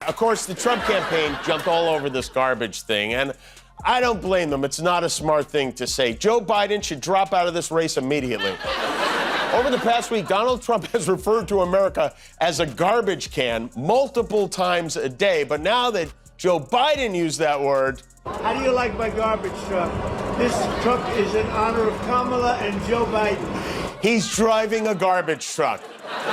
Of course, the Trump campaign jumped all over this garbage thing, and I don't blame them. It's not a smart thing to say. Joe Biden should drop out of this race immediately. Over the past week, Donald Trump has referred to America as a garbage can multiple times a day. But now that Joe Biden used that word... How do you like my garbage truck? This truck is in honor of Kamala and Joe Biden. He's driving a garbage truck.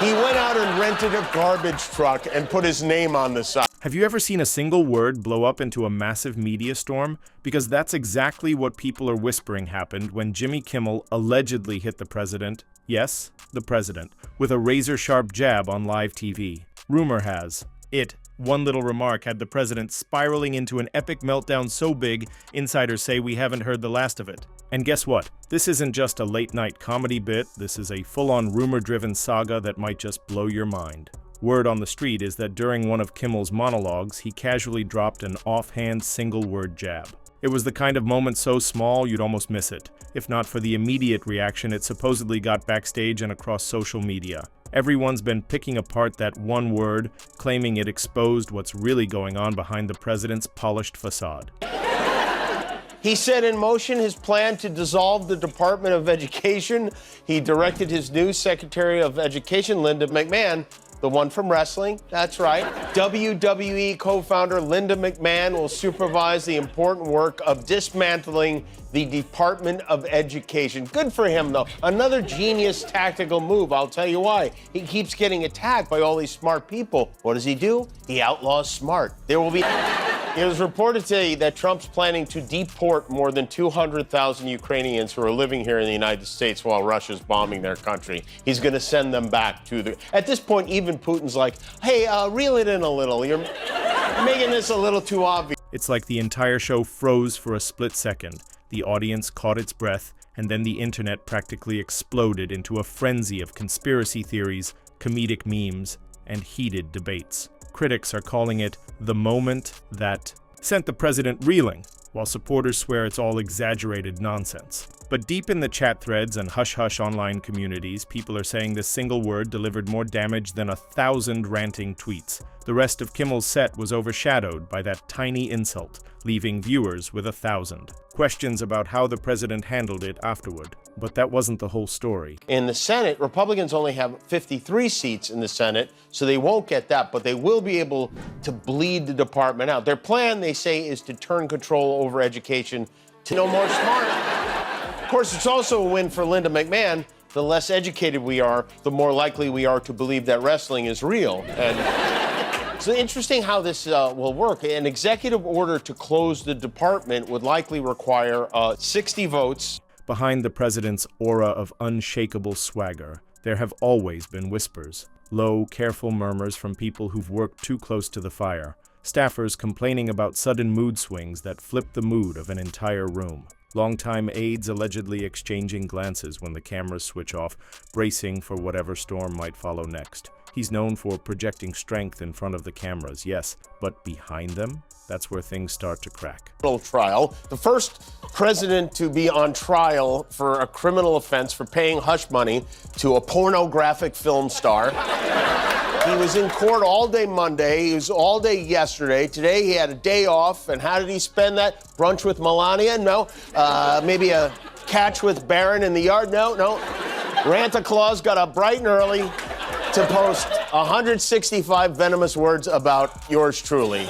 He went out and rented a garbage truck and put his name on the side. Have you ever seen a single word blow up into a massive media storm? Because that's exactly what people are whispering happened when Jimmy Kimmel allegedly hit the president, yes, the president, with a razor-sharp jab on live TV. Rumor has it, one little remark, had the president spiraling into an epic meltdown so big, insiders say we haven't heard the last of it. And guess what? This isn't just a late-night comedy bit, this is a full-on rumor-driven saga that might just blow your mind. Word on the street is that during one of Kimmel's monologues, he casually dropped an offhand single-word jab. It was the kind of moment so small you'd almost miss it, if not for the immediate reaction it supposedly got backstage and across social media. Everyone's been picking apart that one word, claiming it exposed what's really going on behind the president's polished facade. He set in motion his plan to dissolve the Department of Education. He directed his new Secretary of Education, Linda McMahon, the one from wrestling, that's right. WWE co-founder Linda McMahon will supervise the important work of dismantling the Department of Education. Good for him, though. Another genius tactical move, I'll tell you why. He keeps getting attacked by all these smart people. What does he do? He outlaws smart. There will be... It was reported today that Trump's planning to deport more than 200,000 Ukrainians who are living here in the United States while Russia's bombing their country. He's going to send them back to the... At this point, even Putin's like, hey, reel it in a little. You're making this a little too obvious. It's like the entire show froze for a split second. The audience caught its breath, and then the internet practically exploded into a frenzy of conspiracy theories, comedic memes, and heated debates. Critics are calling it the moment that sent the president reeling, while supporters swear it's all exaggerated nonsense. But deep in the chat threads and hush-hush online communities, people are saying this single word delivered more damage than 1,000 ranting tweets. The rest of Kimmel's set was overshadowed by that tiny insult, leaving viewers with 1,000 questions about how the president handled it afterward. But that wasn't the whole story. In the Senate, Republicans only have 53 seats in the Senate, so they won't get that, but they will be able to bleed the department out. Their plan, they say, is to turn control over education to no more smart. Of course, it's also a win for Linda McMahon. The less educated we are, the more likely we are to believe that wrestling is real. And it's interesting how this will work. An executive order to close the department would likely require 60 votes. Behind the president's aura of unshakable swagger, there have always been whispers. Low, careful murmurs from people who've worked too close to the fire. Staffers complaining about sudden mood swings that flip the mood of an entire room. Longtime aides allegedly exchanging glances when the cameras switch off, bracing for whatever storm might follow next. He's known for projecting strength in front of the cameras, yes, but behind them? That's where things start to crack. Trial. The first president to be on trial for a criminal offense for paying hush money to a pornographic film star. He was in court all day Monday. He was all day yesterday. Today he had a day off. And how did he spend that? Brunch with Melania? No. Maybe a catch with Barron in the yard? No. Santa Claus got up bright and early to post 165 venomous words about yours truly.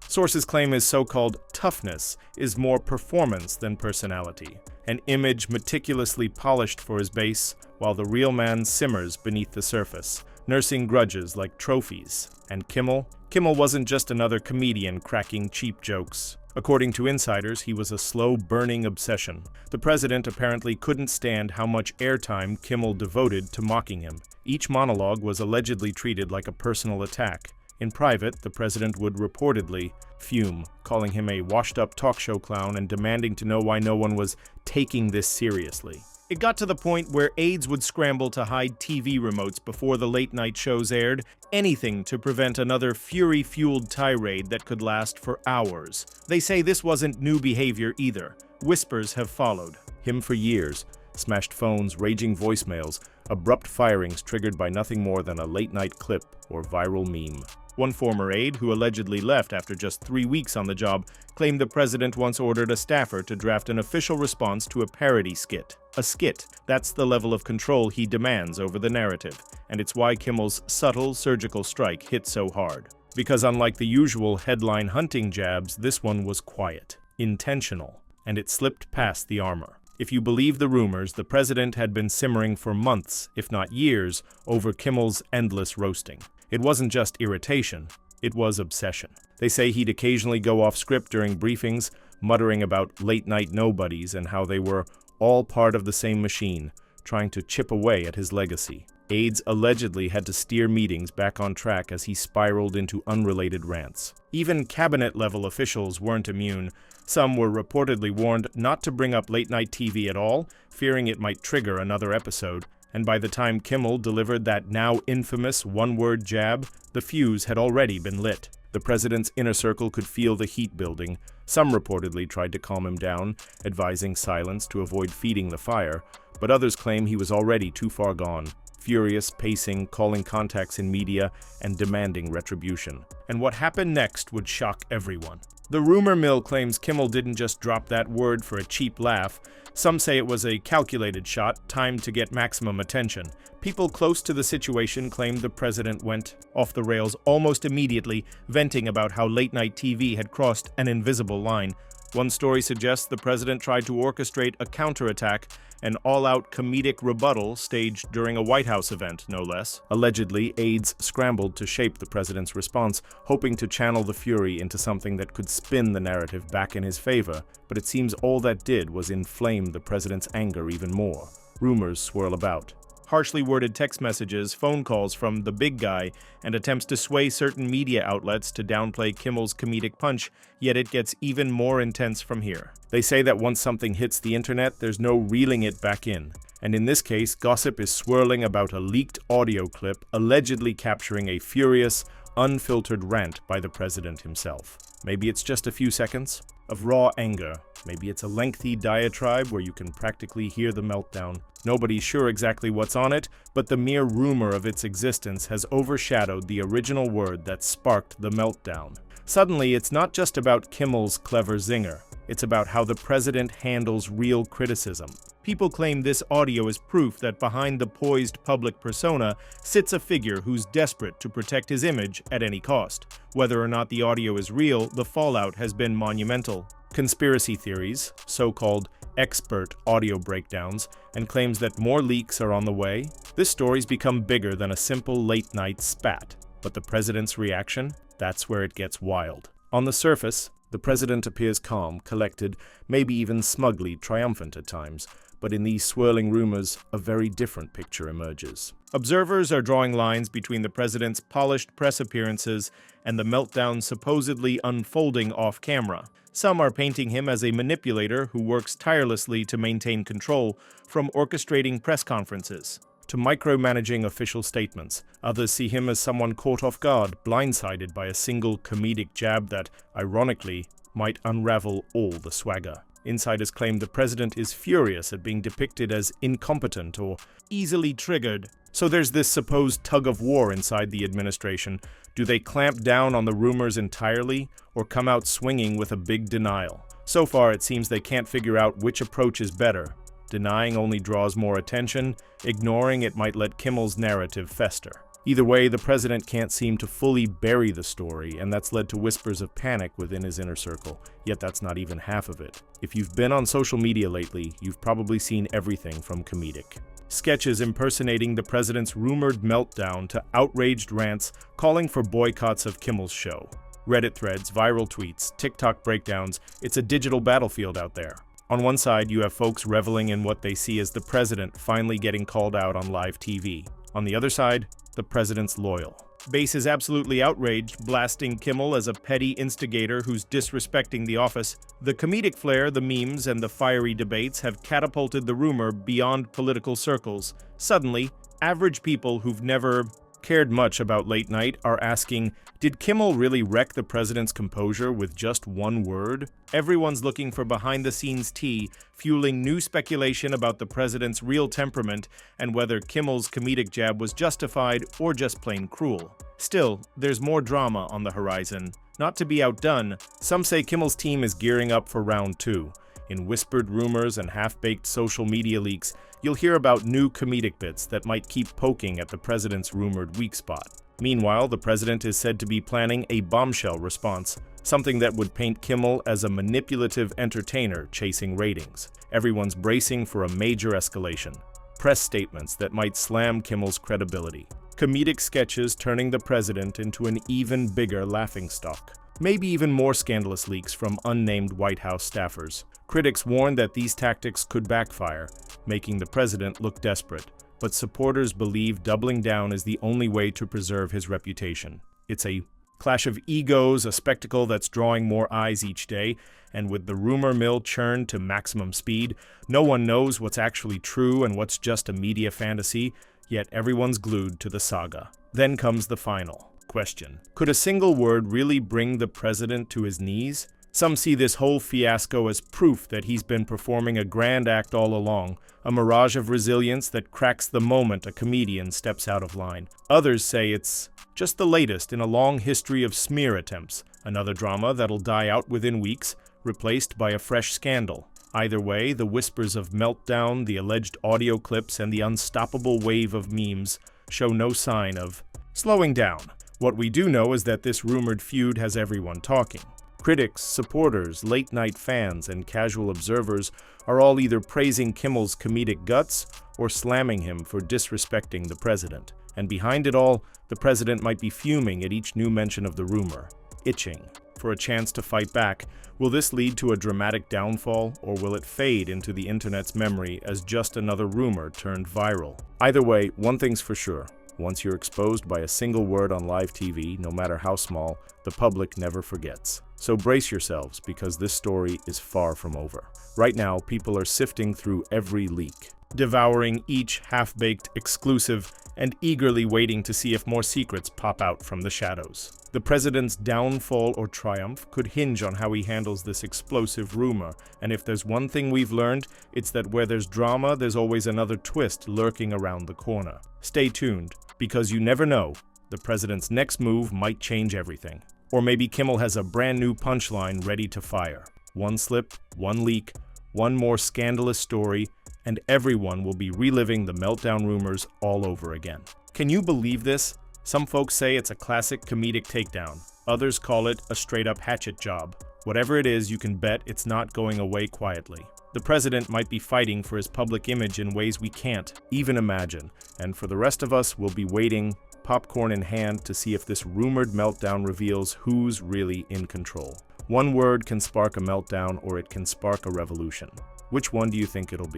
Sources claim his so-called toughness is more performance than personality, an image meticulously polished for his base, while the real man simmers beneath the surface, nursing grudges like trophies. And Kimmel wasn't just another comedian cracking cheap jokes. According to insiders, he was a slow-burning obsession. The president apparently couldn't stand how much airtime Kimmel devoted to mocking him. Each monologue was allegedly treated like a personal attack. In private, the president would reportedly fume, calling him a washed-up talk show clown and demanding to know why no one was taking this seriously. It got to the point where aides would scramble to hide TV remotes before the late-night shows aired, anything to prevent another fury-fueled tirade that could last for hours. They say this wasn't new behavior either. Whispers have followed. Him for years. Smashed phones, raging voicemails, abrupt firings triggered by nothing more than a late-night clip or viral meme. One former aide, who allegedly left after just 3 weeks on the job, claimed the president once ordered a staffer to draft an official response to a parody skit. A skit, that's the level of control he demands over the narrative, and it's why Kimmel's subtle surgical strike hit so hard. Because unlike the usual headline-hunting jabs, this one was quiet, intentional, and it slipped past the armor. If you believe the rumors, the president had been simmering for months, if not years, over Kimmel's endless roasting. It wasn't just irritation, it was obsession. They say he'd occasionally go off script during briefings, muttering about late-night nobodies and how they were all part of the same machine, trying to chip away at his legacy. Aides allegedly had to steer meetings back on track as he spiraled into unrelated rants. Even cabinet-level officials weren't immune. Some were reportedly warned not to bring up late-night TV at all, fearing it might trigger another episode. And by the time Kimmel delivered that now infamous one-word jab, the fuse had already been lit. The president's inner circle could feel the heat building. Some reportedly tried to calm him down, advising silence to avoid feeding the fire, but others claim he was already too far gone. Furious, pacing, calling contacts in media, and demanding retribution. And what happened next would shock everyone. The rumor mill claims Kimmel didn't just drop that word for a cheap laugh. Some say it was a calculated shot, timed to get maximum attention. People close to the situation claimed the president went off the rails almost immediately, venting about how late-night TV had crossed an invisible line. One story suggests the president tried to orchestrate a counterattack, an all-out comedic rebuttal staged during a White House event, no less. Allegedly, aides scrambled to shape the president's response, hoping to channel the fury into something that could spin the narrative back in his favor, but it seems all that did was inflame the president's anger even more. Rumors swirl about. Harshly worded text messages, phone calls from the big guy, and attempts to sway certain media outlets to downplay Kimmel's comedic punch, yet it gets even more intense from here. They say that once something hits the internet, there's no reeling it back in. And in this case, gossip is swirling about a leaked audio clip allegedly capturing a furious, unfiltered rant by the president himself. Maybe it's just a few seconds of raw anger. Maybe it's a lengthy diatribe where you can practically hear the meltdown. Nobody's sure exactly what's on it, but the mere rumor of its existence has overshadowed the original word that sparked the meltdown. Suddenly, it's not just about Kimmel's clever zinger. It's about how the president handles real criticism. People claim this audio is proof that behind the poised public persona sits a figure who's desperate to protect his image at any cost. Whether or not the audio is real, the fallout has been monumental. Conspiracy theories, so-called expert audio breakdowns, and claims that more leaks are on the way. This story's become bigger than a simple late-night spat. But the president's reaction? That's where it gets wild. On the surface, the president appears calm, collected, maybe even smugly triumphant at times. But in these swirling rumors, a very different picture emerges. Observers are drawing lines between the president's polished press appearances and the meltdown supposedly unfolding off-camera. Some are painting him as a manipulator who works tirelessly to maintain control, from orchestrating press conferences to micromanaging official statements. Others see him as someone caught off guard, blindsided by a single comedic jab that, ironically, might unravel all the swagger. Insiders claim the president is furious at being depicted as incompetent or easily triggered. So there's this supposed tug-of-war inside the administration. Do they clamp down on the rumors entirely, or come out swinging with a big denial? So far, it seems they can't figure out which approach is better. Denying only draws more attention, ignoring it might let Kimmel's narrative fester. Either way, the president can't seem to fully bury the story, and that's led to whispers of panic within his inner circle. Yet that's not even half of it. If you've been on social media lately, you've probably seen everything from comedic sketches impersonating the president's rumored meltdown to outraged rants calling for boycotts of Kimmel's show. Reddit threads, viral tweets, TikTok breakdowns, it's a digital battlefield out there. On one side, you have folks reveling in what they see as the president finally getting called out on live TV. On the other side, the president's loyal. Base is absolutely outraged, blasting Kimmel as a petty instigator who's disrespecting the office. The comedic flair, the memes, and the fiery debates have catapulted the rumor beyond political circles. Suddenly, average people who've never cared much about late night are asking, did Kimmel really wreck the president's composure with just one word? Everyone's looking for behind-the-scenes tea, fueling new speculation about the president's real temperament and whether Kimmel's comedic jab was justified or just plain cruel. Still, there's more drama on the horizon. Not to be outdone, some say Kimmel's team is gearing up for round 2. In whispered rumors and half-baked social media leaks, you'll hear about new comedic bits that might keep poking at the president's rumored weak spot. Meanwhile, the president is said to be planning a bombshell response, something that would paint Kimmel as a manipulative entertainer chasing ratings. Everyone's bracing for a major escalation. Press statements that might slam Kimmel's credibility. Comedic sketches turning the president into an even bigger laughingstock. Maybe even more scandalous leaks from unnamed White House staffers. Critics warn that these tactics could backfire, making the president look desperate, but supporters believe doubling down is the only way to preserve his reputation. It's a clash of egos, a spectacle that's drawing more eyes each day, and with the rumor mill churned to maximum speed, no one knows what's actually true and what's just a media fantasy, yet everyone's glued to the saga. Then comes the final question. Could a single word really bring the president to his knees? Some see this whole fiasco as proof that he's been performing a grand act all along, a mirage of resilience that cracks the moment a comedian steps out of line. Others say it's just the latest in a long history of smear attempts, another drama that'll die out within weeks, replaced by a fresh scandal. Either way, the whispers of meltdown, the alleged audio clips, and the unstoppable wave of memes show no sign of slowing down. What we do know is that this rumored feud has everyone talking. Critics, supporters, late-night fans, and casual observers are all either praising Kimmel's comedic guts or slamming him for disrespecting the president. And behind it all, the president might be fuming at each new mention of the rumor, itching for a chance to fight back. Will this lead to a dramatic downfall, or will it fade into the internet's memory as just another rumor turned viral? Either way, one thing's for sure. Once you're exposed by a single word on live TV, no matter how small, the public never forgets. So brace yourselves, because this story is far from over. Right now, people are sifting through every leak, devouring each half-baked exclusive, and eagerly waiting to see if more secrets pop out from the shadows. The president's downfall or triumph could hinge on how he handles this explosive rumor, and if there's one thing we've learned, it's that where there's drama, there's always another twist lurking around the corner. Stay tuned, because you never know, the president's next move might change everything. Or maybe Kimmel has a brand new punchline ready to fire. One slip, one leak, one more scandalous story, and everyone will be reliving the meltdown rumors all over again. Can you believe this? Some folks say it's a classic comedic takedown. Others call it a straight-up hatchet job. Whatever it is, you can bet it's not going away quietly. The president might be fighting for his public image in ways we can't even imagine. And for the rest of us, we'll be waiting, popcorn in hand, to see if this rumored meltdown reveals who's really in control. One word can spark a meltdown, or it can spark a revolution. Which one do you think it'll be?